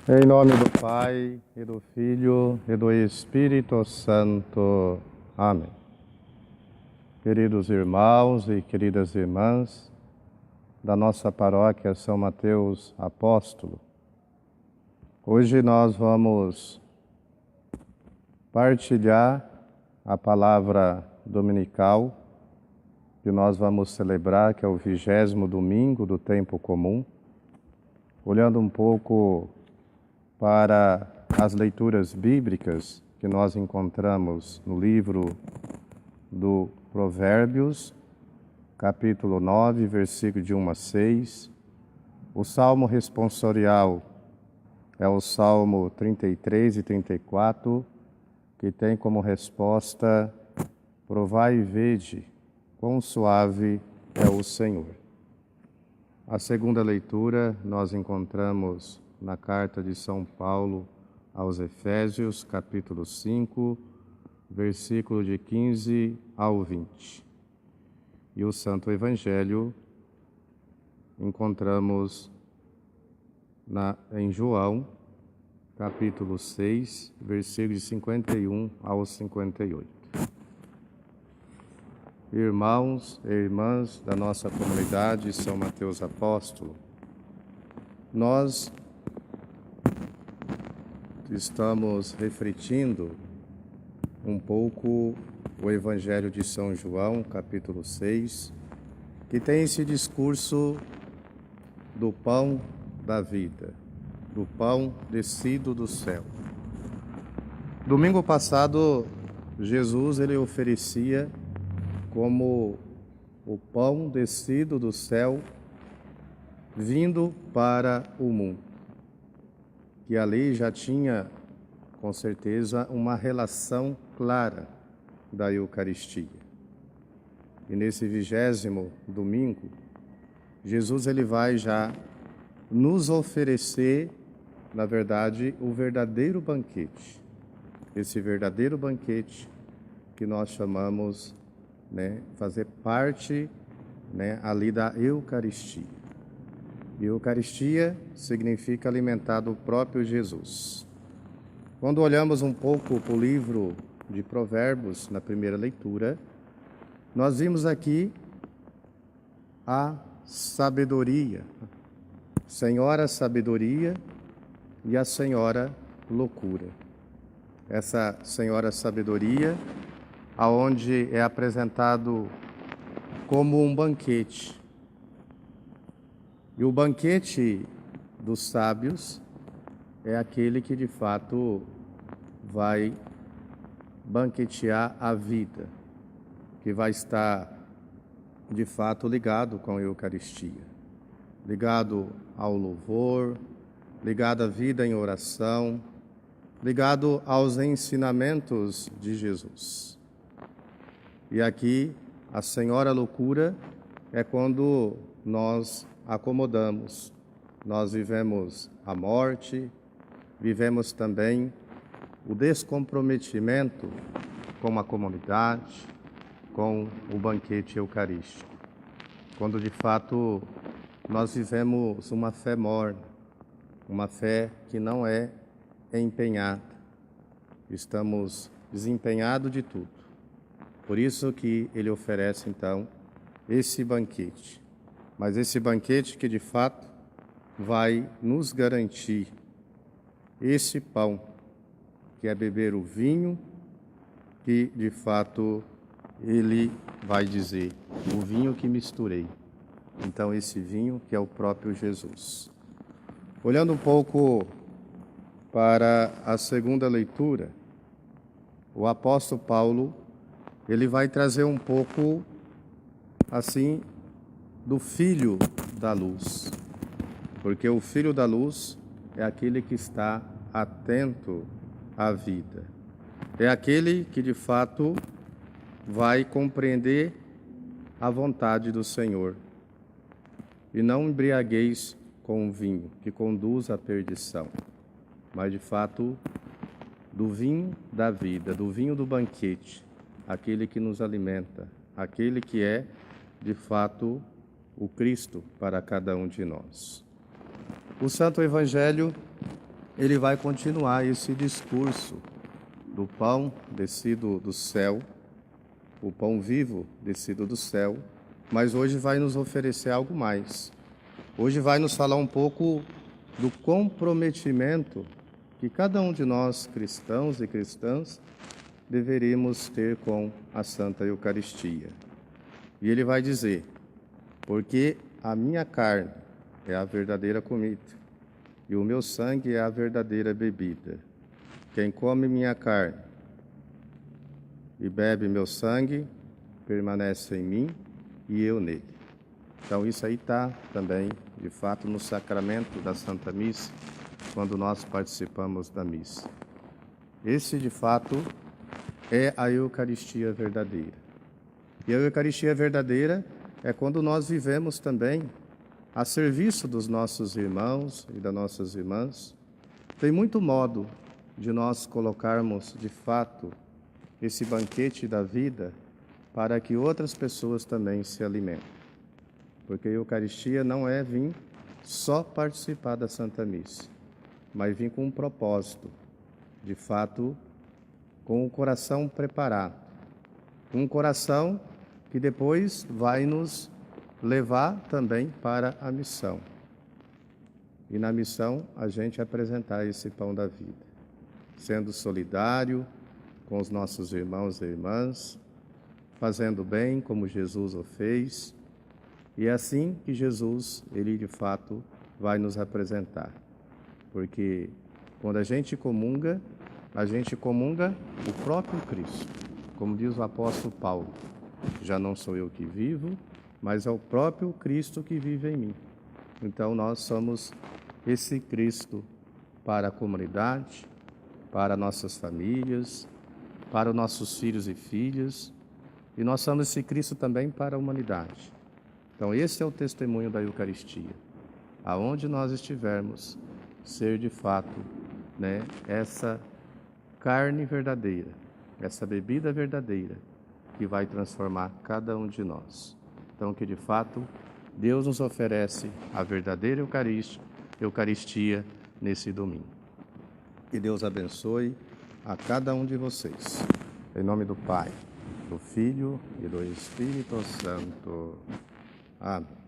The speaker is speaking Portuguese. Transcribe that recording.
Em nome do Pai, e do Filho, e do Espírito Santo. Amém. Queridos irmãos e queridas irmãs da nossa paróquia São Mateus Apóstolo, hoje nós vamos partilhar a palavra dominical que nós vamos celebrar, que é o 20º domingo do tempo comum, olhando um pouco para as leituras bíblicas que nós encontramos no livro do Provérbios, capítulo 9, versículo de 1 a 6. O salmo responsorial é o Salmo 33 e 34, que tem como resposta: provai e vede quão suave é o Senhor. A segunda leitura nós encontramos na carta de São Paulo aos Efésios, capítulo 5, versículo de 15 ao 20. E o Santo Evangelho encontramos em João, capítulo 6, versículo de 51 ao 58. Irmãos e irmãs da nossa comunidade São Mateus Apóstolo, nós estamos refletindo um pouco o Evangelho de São João, capítulo 6, que tem esse discurso do pão da vida, do pão descido do céu. Domingo passado, Jesus ele oferecia como o pão descido do céu, vindo para o mundo, que ali já tinha, com certeza, uma relação clara da Eucaristia. E nesse 20º domingo, Jesus ele vai já nos oferecer, na verdade, o verdadeiro banquete. Esse verdadeiro banquete que nós chamamos, fazer parte, ali da Eucaristia. E Eucaristia significa alimentar do próprio Jesus. Quando olhamos um pouco para o livro de Provérbios, na primeira leitura, nós vimos aqui a sabedoria, Senhora Sabedoria e a Senhora Loucura. Essa Senhora Sabedoria, aonde é apresentado como um banquete. E o banquete dos sábios é aquele que de fato vai banquetear a vida, que vai estar de fato ligado com a Eucaristia, ligado ao louvor, ligado à vida em oração, ligado aos ensinamentos de Jesus. E aqui a Senhora Loucura é quando nós acomodamos, nós vivemos a morte, vivemos também o descomprometimento com a comunidade, com o banquete eucarístico. Quando de fato nós vivemos uma fé morna, uma fé que não é empenhada, estamos desempenhados de tudo. Por isso que ele oferece então esse banquete. Mas esse banquete que de fato vai nos garantir esse pão, que é beber o vinho, que de fato ele vai dizer, o vinho que misturei. Então esse vinho que é o próprio Jesus. Olhando um pouco para a segunda leitura, o apóstolo Paulo, ele vai trazer um pouco assim do Filho da Luz, porque o Filho da Luz é aquele que está atento à vida, é aquele que de fato vai compreender a vontade do Senhor. E não embriagueis com o vinho que conduz à perdição, mas de fato do vinho da vida, do vinho do banquete, aquele que nos alimenta, aquele que é de fato o Cristo para cada um de nós. O Santo Evangelho ele vai continuar esse discurso do pão descido do céu, o pão vivo descido do céu, mas hoje vai nos oferecer algo mais. Hoje vai nos falar um pouco do comprometimento que cada um de nós, cristãos e cristãs, deveríamos ter com a Santa Eucaristia. E ele vai dizer: porque a minha carne é a verdadeira comida, e o meu sangue é a verdadeira bebida. Quem come minha carne e bebe meu sangue, permanece em mim e eu nele. Então isso aí está também, de fato, no sacramento da Santa Missa, quando nós participamos da missa. Esse, de fato, é a Eucaristia verdadeira. E a Eucaristia verdadeira é quando nós vivemos também a serviço dos nossos irmãos e das nossas irmãs. Tem muito modo de nós colocarmos, de fato, esse banquete da vida para que outras pessoas também se alimentem. Porque a Eucaristia não é vir só participar da Santa Missa, mas vir com um propósito, de fato, com o coração preparado. Um coração que depois vai nos levar também para a missão. E na missão a gente apresentar esse pão da vida, sendo solidário com os nossos irmãos e irmãs, fazendo bem como Jesus o fez. E é assim que Jesus, ele de fato vai nos apresentar. Porque quando a gente comunga o próprio Cristo. Como diz o apóstolo Paulo: já não sou eu que vivo, mas é o próprio Cristo que vive em mim. Então nós somos esse Cristo para a comunidade, para nossas famílias, para os nossos filhos e filhas, e nós somos esse Cristo também para a humanidade. Então esse é o testemunho da Eucaristia. Aonde nós estivermos, ser de fato, essa carne verdadeira, essa bebida verdadeira que vai transformar cada um de nós. Então que de fato Deus nos oferece a verdadeira Eucaristia nesse domingo. Que Deus abençoe a cada um de vocês. Em nome do Pai, do Filho e do Espírito Santo. Amém.